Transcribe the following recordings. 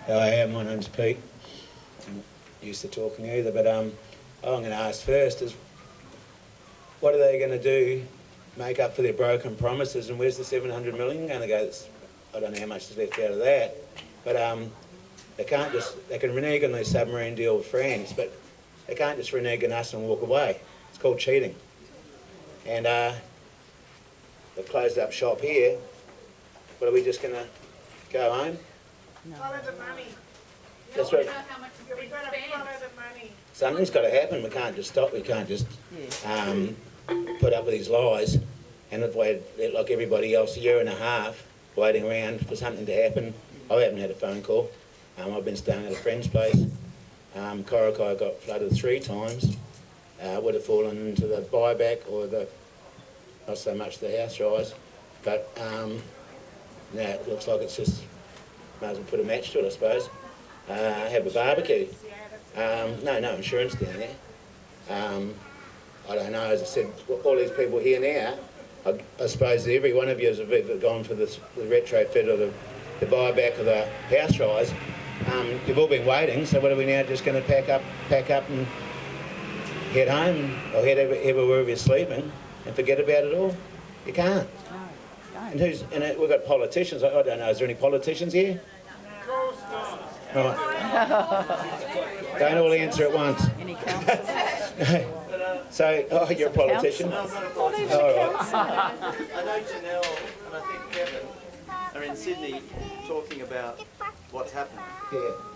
Hi, my name's Pete. I'm used to talking either, but I'm going to ask first is, what are they going to do, make up for their broken promises, and where's the 700 million going to go? I don't know how much is left out of that, but they can renege on their submarine deal with France, but they can't just renege on us and walk away. It's called cheating. And they've closed up shop here. What are we just going to go home? No. Follow the money. That's right. We've got to follow the money. Something's got to happen. We can't just stop. We can't just put up with these lies. And if we had, like everybody else, a year and a half waiting around for something to happen. I haven't had a phone call. I've been staying at a friend's place. Corokai got flooded 3 times. Would have fallen into the buyback or not so much the house rise. But now it looks like it's just, might as well put a match to it, I suppose. Have a barbecue. No insurance down there. I don't know, as I said, all these people here now, I suppose every one of you has either gone for the retrofit or the buyback or the house rise. You've all been waiting, so what are we now just going to pack up and head home or head over wherever you're sleeping and forget about it all? You can't. And we've got politicians. I don't know, is there any politicians here? Right. Don't all answer at once. Any councillors? So, you're a politician? No, I'm not a politician. All right. I know Janelle and I think Kevin are in Sydney talking about what's happened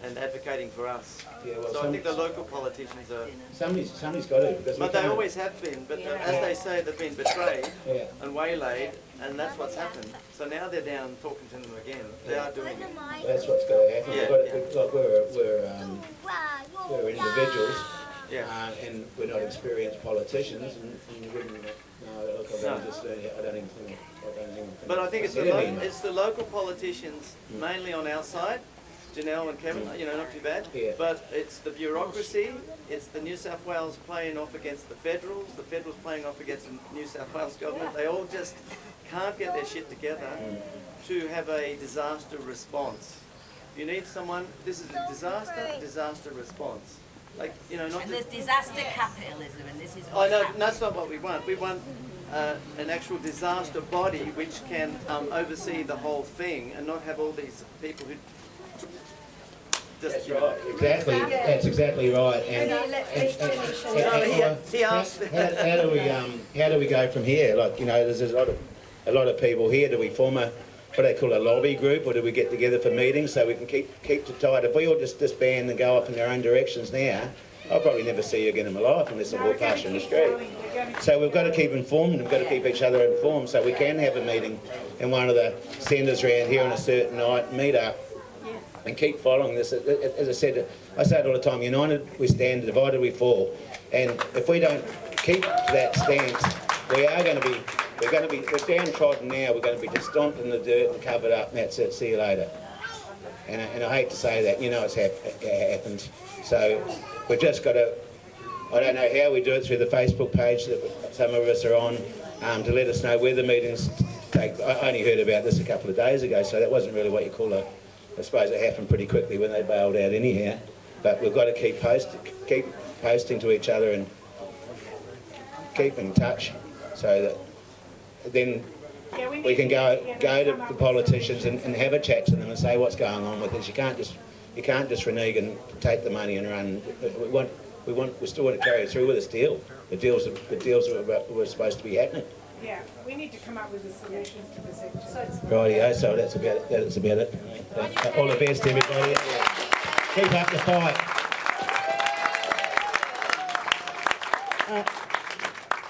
and advocating for us. Yeah, well, so I think the local politicians are... Somebody's got to. But they always have been, but as they say, they've been betrayed and waylaid, and that's what's happened. So now they're down talking to them again. They are doing it. That's what's going to happen. Yeah, We're individuals. Yeah. And we're not experienced politicians, and you wouldn't know. Look, I don't even think. But I think it's the local politicians, mainly on our side, Janelle and Kevin, not too bad. Yeah. But it's the bureaucracy, it's the New South Wales playing off against the Federals playing off against the New South Wales government. They all just can't get their shit together to have a disaster response. You need someone, this is a disaster response. Like, not and there's disaster capitalism, and this is Oh no, that's not what we want. We want an actual disaster body which can oversee the whole thing and not have all these people who just... That's right, exactly. That's exactly right. And he asked how do we go from here? Like, there's a lot of people here. Do we form what they call a lobby group, or do we get together for meetings so we can keep it tight? If we all just disband and go off in their own directions now, I'll probably never see you again in my life unless I walk past you in the street. So we've got to keep informed, we've got to keep each other informed, so we can have a meeting in one of the centres around here on a certain night, meet up and keep following this. As I said, I say it all the time, united we stand, divided we fall. And if we don't keep that stance, we're downtrodden now, we're going to be just stomped in the dirt and covered up, and that's it, see you later. And I hate to say that, it happens. So we've just got to, I don't know how we do it, through the Facebook page that some of us are on, to let us know where the meetings take. I only heard about this a couple of days ago, so that wasn't really what you call I suppose it happened pretty quickly when they bailed out anyhow. But we've got to keep posting to each other and keep in touch, so that then we can go to the politicians and have a chat to them and say what's going on with this. You can't just renege and take the money and run. We still want to carry through with this deal. The deals were supposed to be happening. Yeah, we need to come up with the solutions to the situation. Rightio, so that's about it. All the best, everybody. Keep up the fight.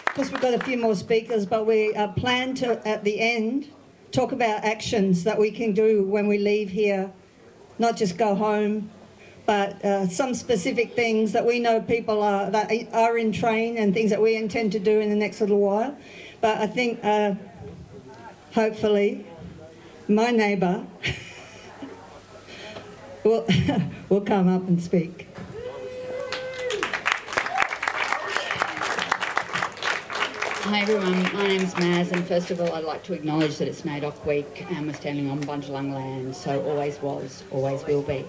Because we've got a few more speakers, but we plan to, at the end, talk about actions that we can do when we leave here, not just go home, but some specific things that we know people that are in train and things that we intend to do in the next little while. But I think, hopefully, my neighbour will come up and speak. Hi everyone, my name's Maz, and first of all I'd like to acknowledge that it's NAIDOC week and we're standing on Bundjalung land, so always was, always will be.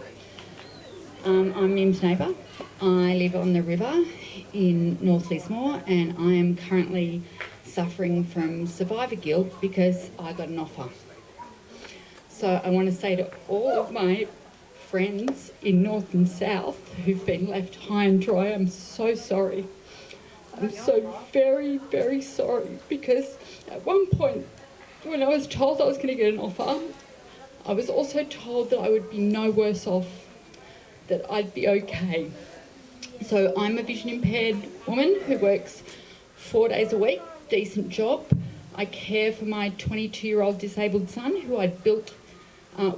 I'm Mim's neighbour. I live on the river in North Lismore, and I am currently suffering from survivor guilt because I got an offer. So I want to say to all of my friends in North and South who've been left high and dry, I'm so sorry. I'm so very, very sorry, because at one point when I was told I was going to get an offer, I was also told that I would be no worse off, that I'd be okay. So I'm a vision impaired woman who works 4 days a week, decent job. I care for my 22-year-old disabled son who I'd built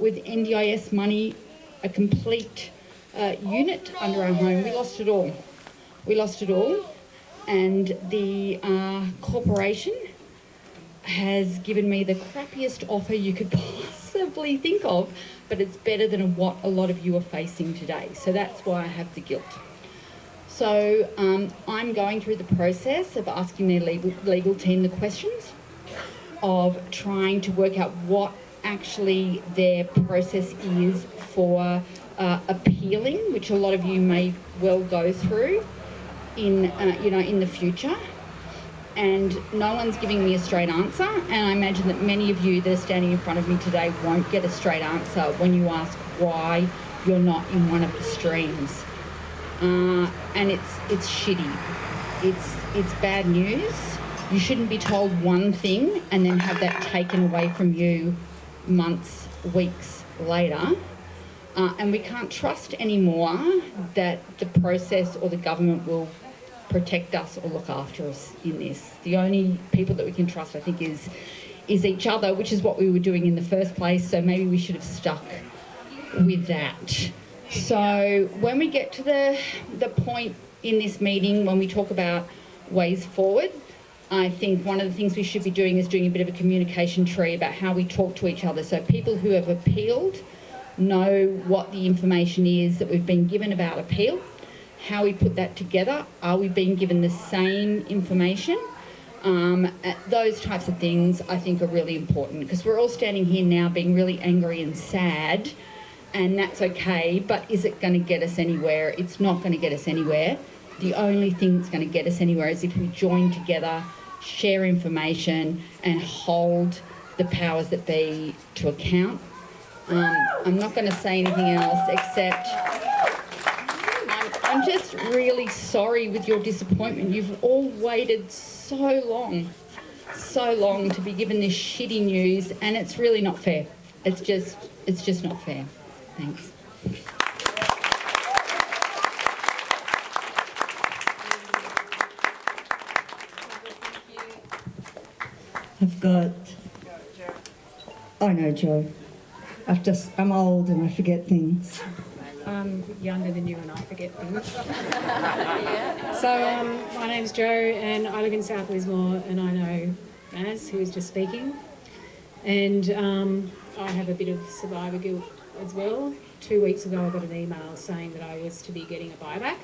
with NDIS money, a complete unit under our home. We lost it all. We lost it all. And the corporation has given me the crappiest offer you could possibly think of, but it's better than what a lot of you are facing today. So that's why I have the guilt. So I'm going through the process of asking their legal team the questions, of trying to work out what actually their process is for appealing, which a lot of you may well go through in the future. And no one's giving me a straight answer, and I imagine that many of you that are standing in front of me today won't get a straight answer when you ask why you're not in one of the streams. And it's shitty. It's bad news. You shouldn't be told one thing and then have that taken away from you months, weeks later. And we can't trust anymore that the process or the government will protect us or look after us in this. The only people that we can trust, I think, is each other, which is what we were doing in the first place. So maybe we should have stuck with that. So when we get to the point in this meeting when we talk about ways forward, I think one of the things we should be doing is doing a bit of a communication tree about how we talk to each other. So people who have appealed know what the information is that we've been given about appeal, how we put that together, are we being given the same information? Those types of things I think are really important, because we're all standing here now being really angry and sad, and that's okay, but is it going to get us anywhere? It's not going to get us anywhere. The only thing that's going to get us anywhere is if we join together, share information, and hold the powers that be to account. I'm not going to say anything else except I'm just really sorry with your disappointment. You've all waited so long to be given this shitty news, and it's really not fair. It's just not fair. Thanks. I've got... I know, Joe. I'm old and I forget things. I'm younger than you and I forget things. So my name's Jo and I live in South Lismore, and I know Maz, who was just speaking. And I have a bit of survivor guilt as well. 2 weeks ago I got an email saying that I was to be getting a buyback.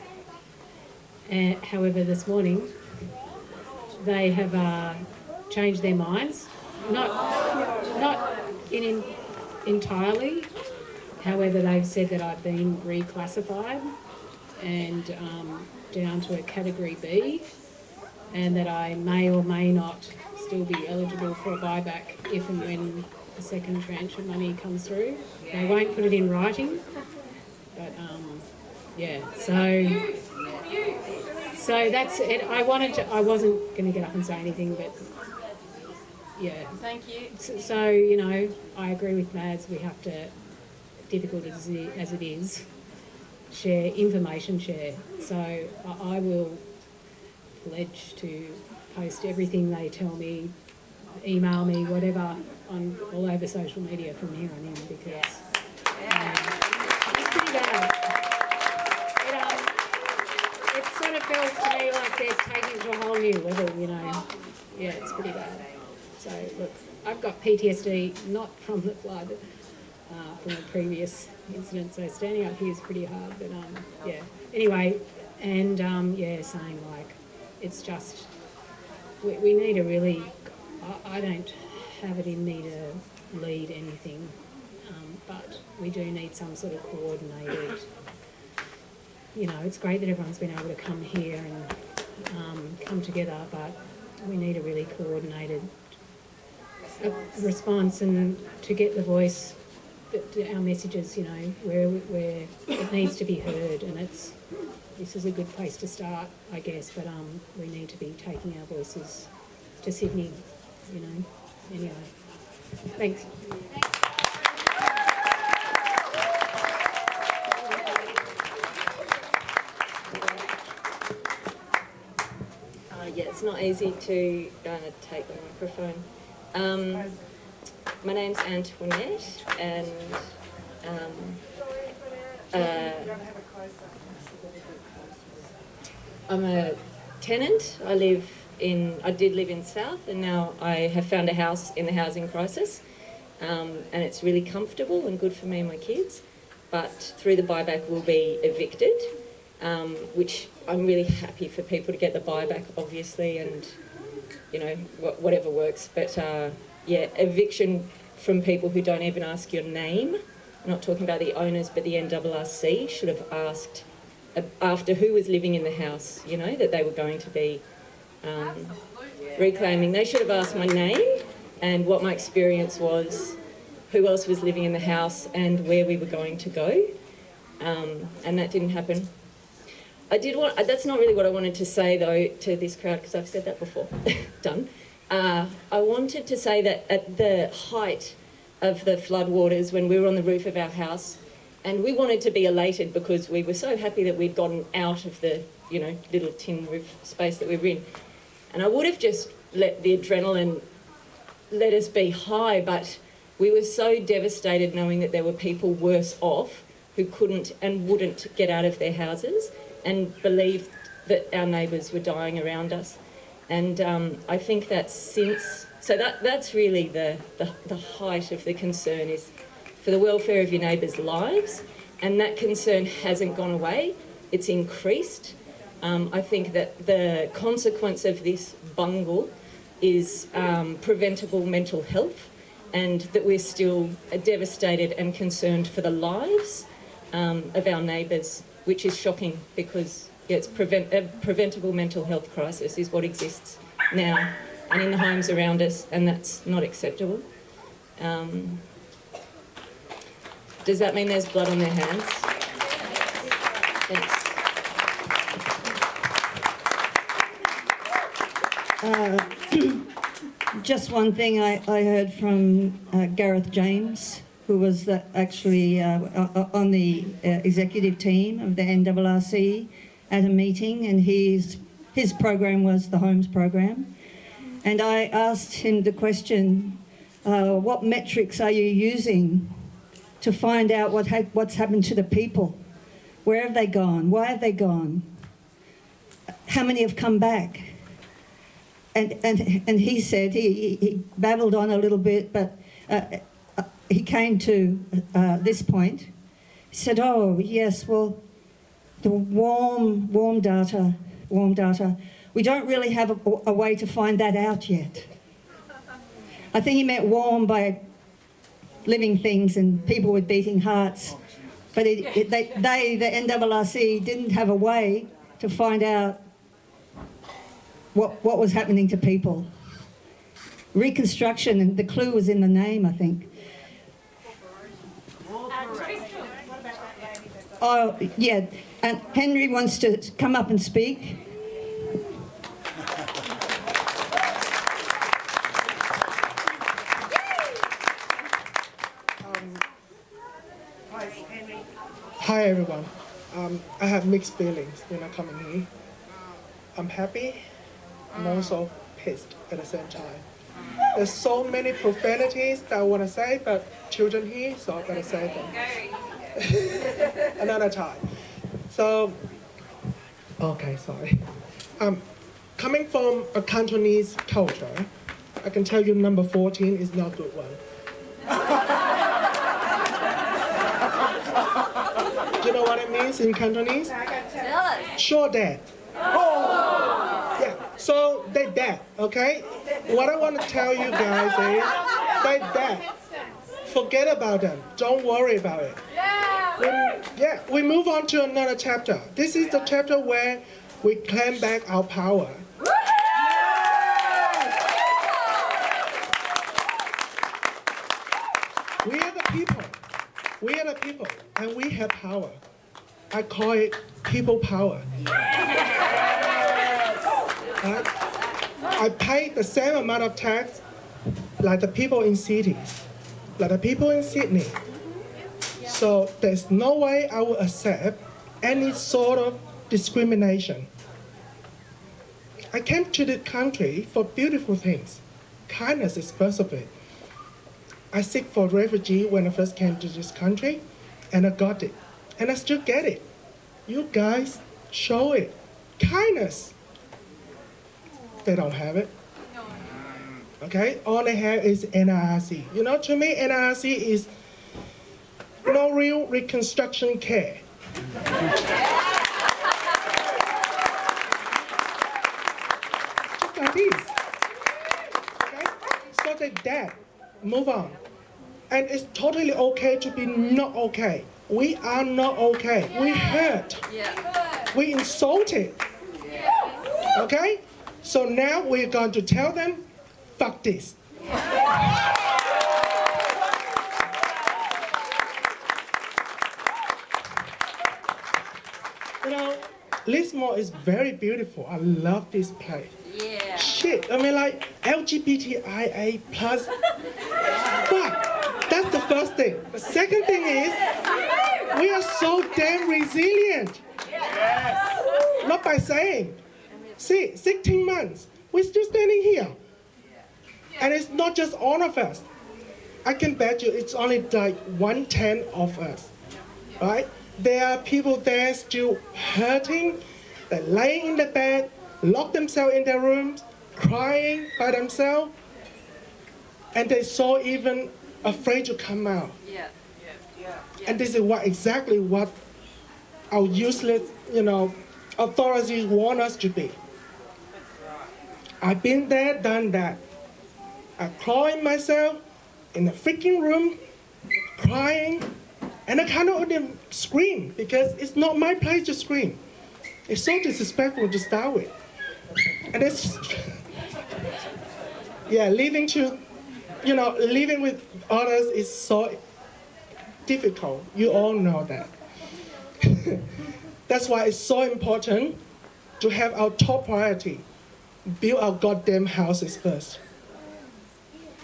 However, this morning they have changed their minds. Not entirely. However, they've said that I've been reclassified and down to a category B, and that I may or may not still be eligible for a buyback if and when the second tranche of money comes through. They won't put it in writing, but yeah. So that's it. I wasn't going to get up and say anything, but yeah. Thank you. So you know, I agree with Mads. We have to, difficult as it is, share information. So I will pledge to post everything they tell me, email me, whatever, on all over social media from here on in, because it's pretty bad. It sort of feels to me like they're taking it to a whole new level, you know. Yeah, it's pretty bad. So look, I've got PTSD, not from the flood, from a previous incident, so standing up here is pretty hard, but yeah. Anyway, and yeah, saying like, it's just, we need to really, I don't have it in me to lead anything, but we do need some sort of coordinated you know, it's great that everyone's been able to come here and come together, but we need a really coordinated response and to get the voice, our messages, you know, where it needs to be heard, and this is a good place to start, I guess, but we need to be taking our voices to Sydney, you know, anyway. Thanks. Yeah, it's not easy to take the microphone. My name's Antoinette, and I'm a tenant. I did live in South, and now I have found a house in the housing crisis, and it's really comfortable and good for me and my kids. But through the buyback, we'll be evicted, which I'm really happy for people to get the buyback, obviously, and you know whatever works. But yeah, eviction from people who don't even ask your name. I'm not talking about the owners, but the NRC should have asked after who was living in the house, you know, that they were going to be reclaiming. They should have asked my name and what my experience was, who else was living in the house and where we were going to go. And that didn't happen. That's not really what I wanted to say though to this crowd, because I've said that before. Done. I wanted to say that at the height of the floodwaters, when we were on the roof of our house, and we wanted to be elated because we were so happy that we'd gotten out of the, you know, little tin roof space that we were in. And I would have just let the adrenaline let us be high, but we were so devastated knowing that there were people worse off who couldn't and wouldn't get out of their houses and believed that our neighbours were dying around us. And I think that that's really the height of the concern, is for the welfare of your neighbours' lives, and that concern hasn't gone away, it's increased. I think that the consequence of this bungle is preventable mental health, and that we're still devastated and concerned for the lives of our neighbours, which is shocking because it's a preventable mental health crisis is what exists now and in the homes around us, and that's not acceptable. Does that mean there's blood on their hands? Thanks. Just one thing I heard from Gareth James, who was actually on the executive team of the NRC at a meeting, and his program was the Homes program. And I asked him the question, what metrics are you using to find out what's happened to the people? Where have they gone? Why have they gone? How many have come back? And he said, he babbled on a little bit, but he came to this point. He said, oh, yes, well, the warm data, we don't really have a way to find that out yet. I think he meant warm by living things and people with beating hearts. But the NRC, didn't have a way to find out what was happening to people. Reconstruction, and the clue was in the name, I think. Oh, yeah, and Henry wants to come up and speak. Hi everyone. I have mixed feelings when I come in here. I'm happy. I'm also pissed at the same time. There's so many profanities that I want to say, but children here, so I better say them another time. So, okay, sorry. Coming from a Cantonese culture, I can tell you number 14 is not a good one. Do you know what it means in Cantonese? Sure dead. Yeah, so they dead, okay? What I want to tell you guys is they dead. Forget about them. Don't worry about it. We move on to another chapter. This is the chapter where we claim back our power. We are the people. We are the people, and we have power. I call it people power. Right? I pay the same amount of tax like the people in cities, like the people in Sydney. So there's no way I will accept any sort of discrimination. I came to the country for beautiful things. Kindness is first of it. I seek for refugee when I first came to this country, and I got it. And I still get it. You guys show it. Kindness. They don't have it. Okay? All they have is NRC. You know, to me, NRC is no real reconstruction care. Just like this. Okay? So they're dead. Move on. And it's totally okay to be not okay. We are not okay. We hurt. We insulted. Okay? So now we're going to tell them, fuck this. You know, Lismore is very beautiful. I love this place. Yeah. Shit, I mean like LGBTIA plus. Fuck, that's the first thing. The second thing is, we are so damn resilient. Not by saying, see, 16 months, we're still standing here. And it's not just all of us. I can bet you it's only like 1/10 of us, right? There are people there still hurting, they're laying in the bed, lock themselves in their rooms, crying by themselves, and they're so even afraid to come out. And this is exactly what our useless, authorities want us to be. I've been there, done that. I cry myself in a freaking room, crying, and I cannot even scream because it's not my place to scream. It's so disrespectful to start with. And it's, living with others is so difficult. You all know that. That's why it's so important to have our top priority, build our goddamn houses first.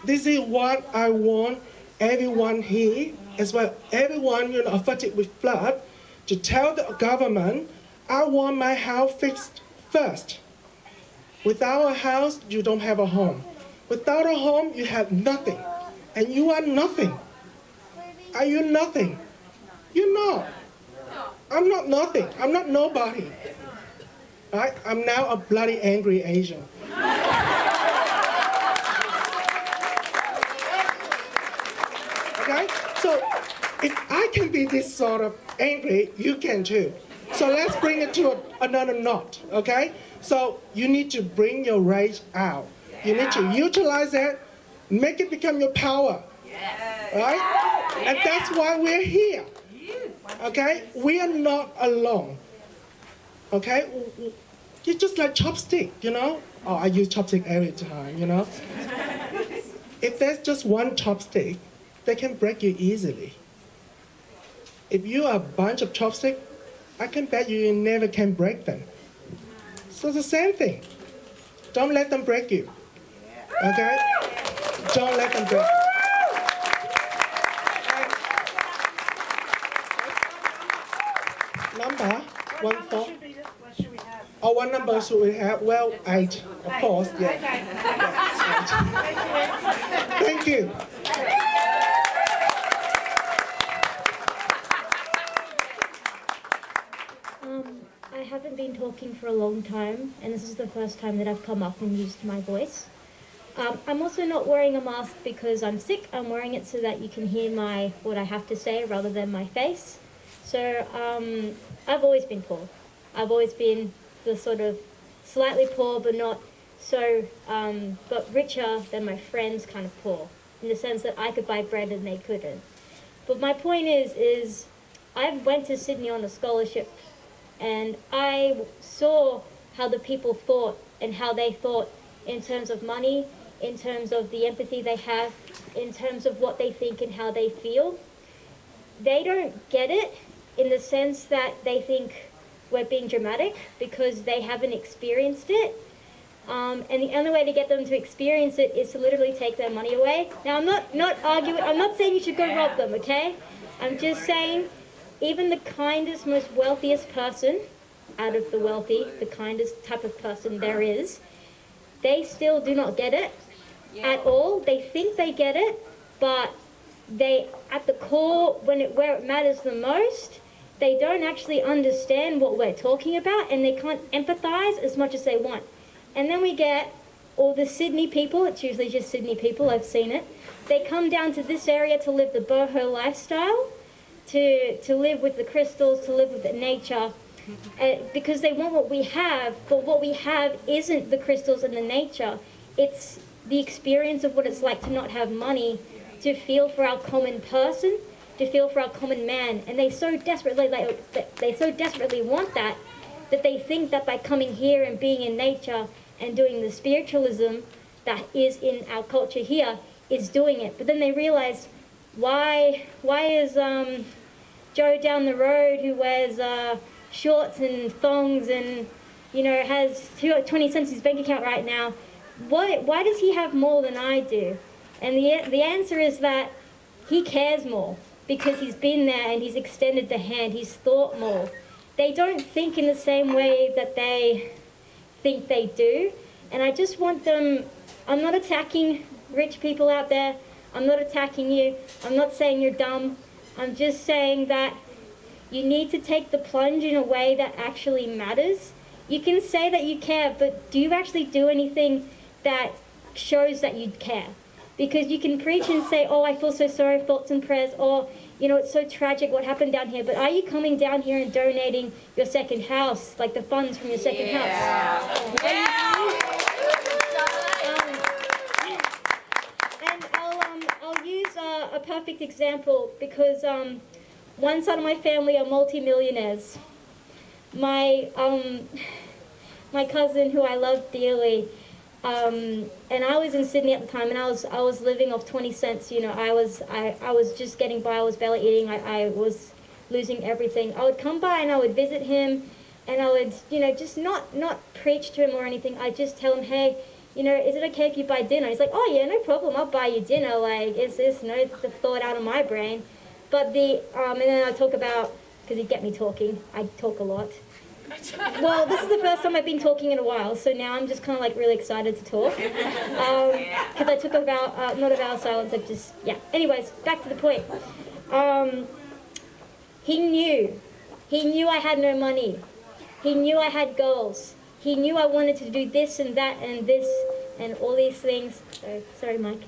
This is what I want everyone here, as well everyone affected with flood, to tell the government, I want my house fixed first. Without a house, you don't have a home. Without a home, you have nothing. And you are nothing. Are you nothing? You're not. I'm not nothing. I'm not nobody. Right? I'm now a bloody angry Asian. Okay? So if I can be this sort of angry, you can too. So let's bring it to another knot, okay? So you need to bring your rage out. You need to utilize it, make it become your power, right? And that's why we're here, okay? We are not alone, okay? You're just like chopstick, Oh, I use chopstick every time, If there's just one chopstick, they can break you easily. If you are a bunch of chopsticks, I can bet you never can break them. So it's the same thing. Don't let them break you. Okay? Don't let them break you. Number 1 4. Oh, what number should we have? Well, 8, of course. Yeah. Thank you. I haven't been talking for a long time, and this is the first time that I've come up and used my voice. I'm also not wearing a mask because I'm sick. I'm wearing it so that you can hear what I have to say rather than my face. So I've always been poor. I've always been the sort of slightly poor, but not so, but richer than my friends kind of poor, in the sense that I could buy bread and they couldn't. But my point is I went to Sydney on a scholarship, and I saw how the people thought and how they thought in terms of money, in terms of the empathy they have, in terms of what they think and how they feel. They don't get it in the sense that they think we're being dramatic because they haven't experienced it. And the only way to get them to experience it is to literally take their money away. Now, I'm not arguing, I'm not saying you should go rob them, okay? I'm just saying even the kindest, most wealthiest person out of the wealthy, the kindest type of person there is, they still do not get it at all. They think they get it, but they, at the core, where it matters the most, they don't actually understand what we're talking about, and they can't empathize as much as they want. And then we get all the Sydney people, it's usually just Sydney people, I've seen it. They come down to this area to live the boho lifestyle, to live with the crystals, to live with the nature, because they want what we have, but what we have isn't the crystals and the nature. It's the experience of what it's like to not have money, to feel for our common person, to feel for our common man. And they so desperately want that they think that by coming here and being in nature and doing the spiritualism that is in our culture here is doing it. But then they realize, why is Joe down the road who wears shorts and thongs and, you know, has 20 cents in his bank account right now, why does he have more than I do? And the answer is that he cares more because he's been there and he's extended the hand, he's thought more. They don't think in the same way that they think they do. And I just want them, I'm not attacking rich people out there, I'm not attacking you, I'm not saying you're dumb, I'm just saying that you need to take the plunge in a way that actually matters. You can say that you care, but do you actually do anything that shows that you care? Because you can preach and say, oh, I feel so sorry, thoughts and prayers, or, you know, it's so tragic what happened down here. But are you coming down here and donating your second house, like the funds from your second house? And I'll use a perfect example because one side of my family are multi-millionaires. My cousin, who I love dearly, and I was in Sydney at the time, and I was living off 20 cents. You know, I was just getting by. I was barely eating. I was losing everything. I would come by and I would visit him, and I would, you know, just not preach to him or anything. I just tell him, hey, you know, is it okay if you buy dinner? He's like, oh yeah, no problem. I'll buy you dinner. Like, it's no thought out of my brain. But and then I talk about, because he'd get me talking. I talk a lot. Well, this is the first time I've been talking in a while, so now I'm just kind of like really excited to talk. Because I took not a vow of silence, I just, yeah. Anyways, back to the point. He knew I had no money. He knew I had goals. He knew I wanted to do this and that and this and all these things. Sorry, Mike.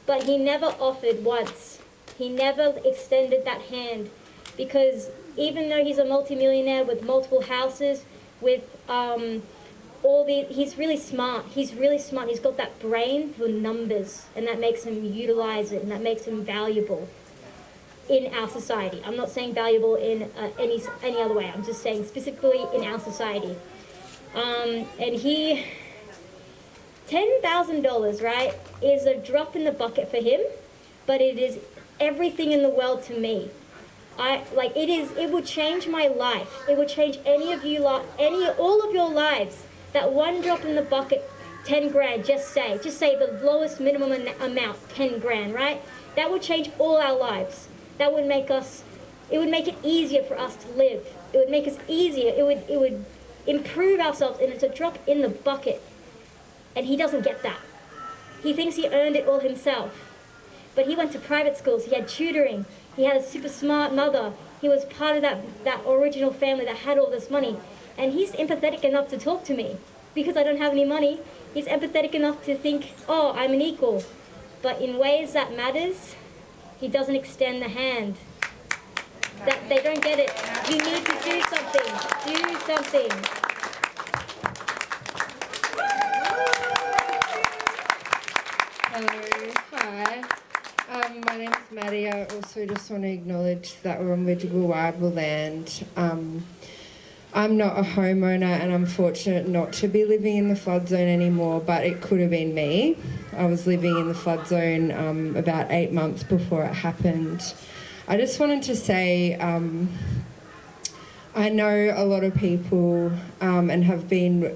But he never offered once. He never extended that hand, because even though he's a multimillionaire with multiple houses, with he's really smart. He's really smart. He's got that brain for numbers, and that makes him utilize it, and that makes him valuable in our society. I'm not saying valuable in any other way. I'm just saying specifically in our society. And he, $10,000, right, is a drop in the bucket for him, but it is everything in the world to me. It would change my life. It would change all of your lives. That one drop in the bucket, 10 grand, just say the lowest minimum amount, 10 grand, right? That would change all our lives. That would make it easier for us to live. It would make us easier. It would improve ourselves, and it's a drop in the bucket. And he doesn't get that. He thinks he earned it all himself. But he went to private schools, he had tutoring, he had a super smart mother, he was part of that original family that had all this money. And he's empathetic enough to talk to me. Because I don't have any money, he's empathetic enough to think, oh, I'm an equal. But in ways that matters, he doesn't extend the hand. That they don't get it. You need to do something. Do something. Hello, hi. My name's Maddie. I also just want to acknowledge that we're on Widjabul land. I'm not a homeowner and I'm fortunate not to be living in the flood zone anymore, but it could have been me. I was living in the flood zone about 8 months before it happened. I just wanted to say I know a lot of people and have been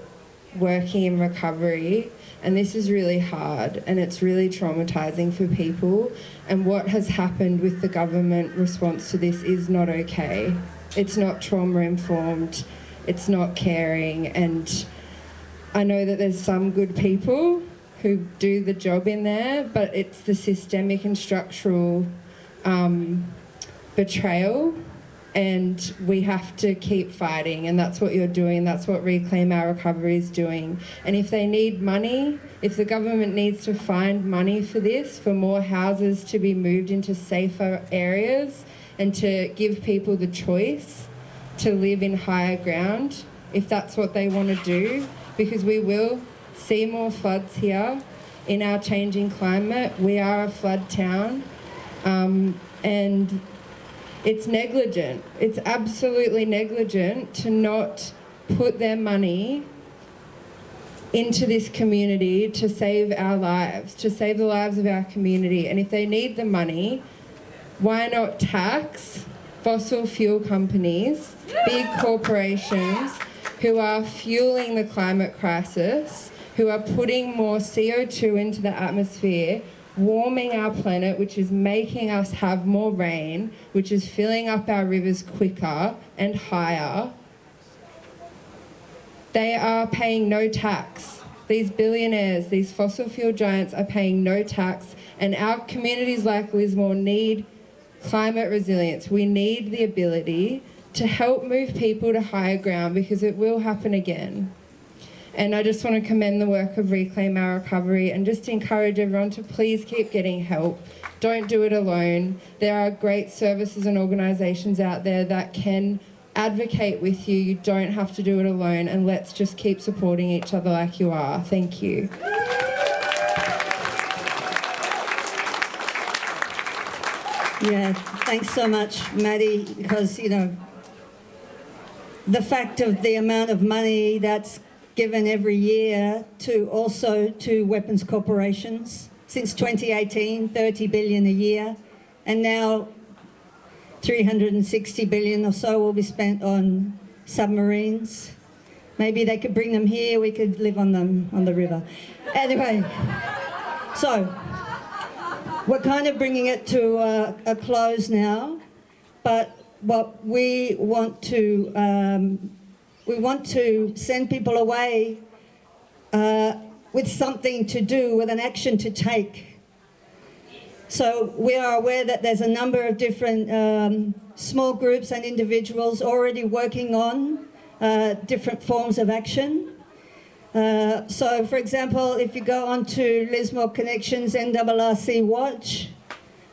working in recovery, and this is really hard and it's really traumatising for people, and what has happened with the government response to this is not okay. It's not trauma informed, it's not caring, and I know that there's some good people who do the job in there, but it's the systemic and structural betrayal, and we have to keep fighting, and that's what you're doing. That's what Reclaim Our Recovery is doing. And if they need money, if the government needs to find money for this, for more houses to be moved into safer areas and to give people the choice to live in higher ground, if that's what they want to do, because we will see more floods here in our changing climate. We are a flood town, and it's negligent. It's absolutely negligent to not put their money into this community to save our lives, to save the lives of our community. And if they need the money, why not tax fossil fuel companies, big corporations who are fueling the climate crisis, who are putting more CO2 into the atmosphere, warming our planet, which is making us have more rain, which is filling up our rivers quicker and higher. They are paying no tax. These billionaires, these fossil fuel giants are paying no tax, and our communities like Lismore need climate resilience. We need the ability to help move people to higher ground, because it will happen again. And I just want to commend the work of Reclaim Our Recovery and just encourage everyone to please keep getting help. Don't do it alone. There are great services and organisations out there that can advocate with you. You don't have to do it alone, and let's just keep supporting each other like you are. Thank you. Yeah, thanks so much, Maddie, because, you know, the fact of the amount of money that's given every year to weapons corporations. Since 2018, 30 billion a year, and now 360 billion or so will be spent on submarines. Maybe they could bring them here, we could live on them on the river. Anyway, so we're kind of bringing it to a close now, but what we want to send people away with something to do, with an action to take. So we are aware that there's a number of different small groups and individuals already working on different forms of action. So, for example, if you go on to Lismore Connections NRRC Watch,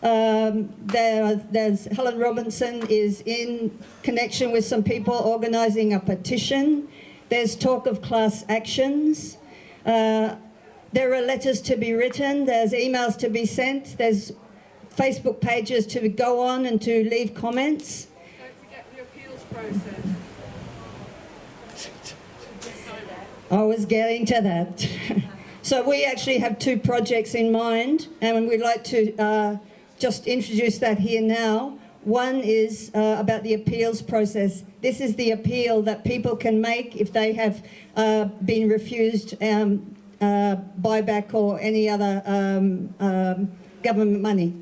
there's Helen Robinson is in connection with some people organising a petition. There's talk of class actions. There are letters to be written. There's emails to be sent. There's Facebook pages to go on and to leave comments. Don't forget the appeals process. I was getting to that. So we actually have 2 projects in mind, and we'd like to just introduce that here now. One is about the appeals process. This is the appeal that people can make if they have been refused buyback or any other government money.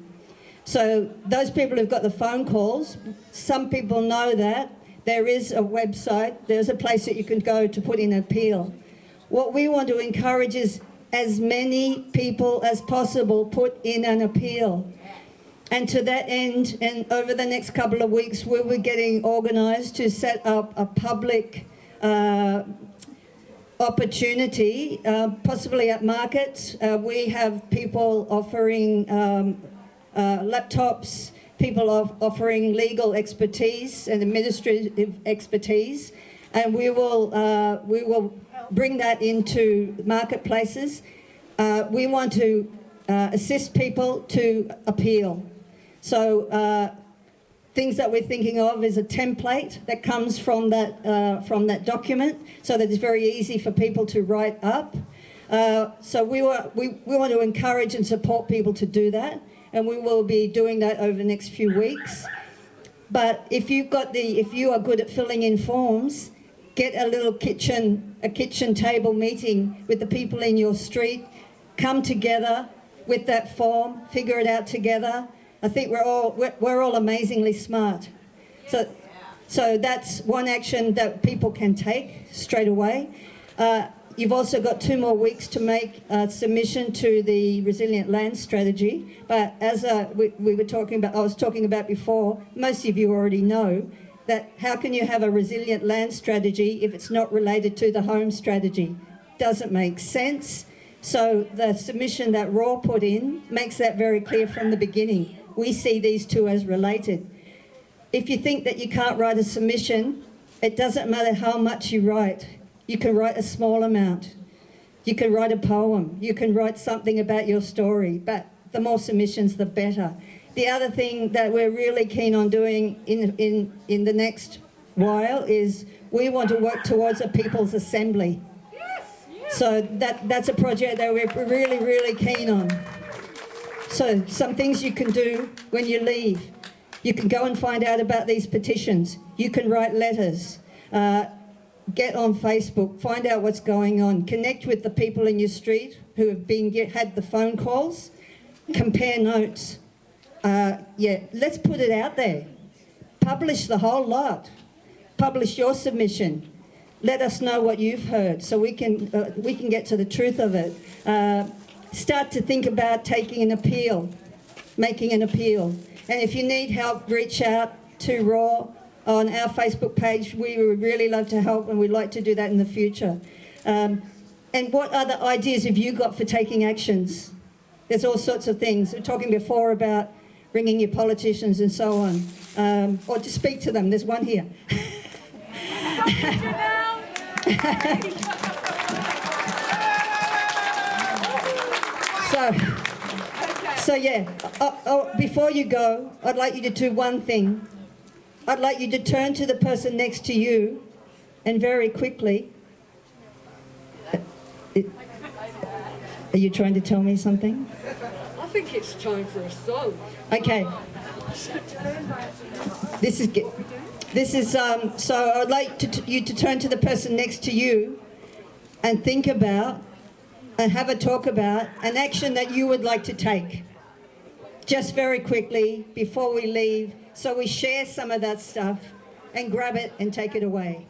So those people who've got the phone calls, some people know that. There is a website, there's a place that you can go to put in an appeal. What we want to encourage is as many people as possible put in an appeal. And to that end, and over the next couple of weeks, we were getting organised to set up a public opportunity, possibly at markets. We have people offering laptops, people offering legal expertise and administrative expertise, and we will bring that into marketplaces. We want to assist people to appeal. So things that we're thinking of is a template that comes from that document, so that it's very easy for people to write up. So we want to encourage and support people to do that, and we will be doing that over the next few weeks. But if you are good at filling in forms, get a little kitchen table meeting with the people in your street, come together with that form, figure it out together. I think we're all amazingly smart. So that's one action that people can take straight away. You've also got 2 more weeks to make a submission to the Resilient Land Strategy. But as I was talking about before, most of you already know that how can you have a resilient land strategy if it's not related to the home strategy? Doesn't make sense. So the submission that Raw put in makes that very clear from the beginning. We see these two as related. If you think that you can't write a submission, it doesn't matter how much you write. You can write a small amount. You can write a poem. You can write something about your story, but the more submissions, the better. The other thing that we're really keen on doing in the next while is we want to work towards a people's assembly. So that's a project that we're really, really keen on. So some things you can do when you leave. You can go and find out about these petitions. You can write letters. Get on Facebook, find out what's going on. Connect with the people in your street who have had the phone calls. Compare notes. Let's put it out there. Publish the whole lot. Publish your submission. Let us know what you've heard so we can get to the truth of it. Start to think about taking an appeal, making an appeal. And if you need help, reach out to Raw on our Facebook page. We would really love to help, and we'd like to do that in the future. And what other ideas have you got for taking actions? There's all sorts of things. We were talking before about ringing your politicians and so on, or to speak to them. There's one here. So yeah, before you go, I'd like you to do one thing. I'd like you to turn to the person next to you and very quickly... Are you trying to tell me something? I think it's time for a song. Okay. So I'd like you to turn to the person next to you and think about and have a talk about an action that you would like to take. Just very quickly before we leave, so we share some of that stuff and grab it and take it away.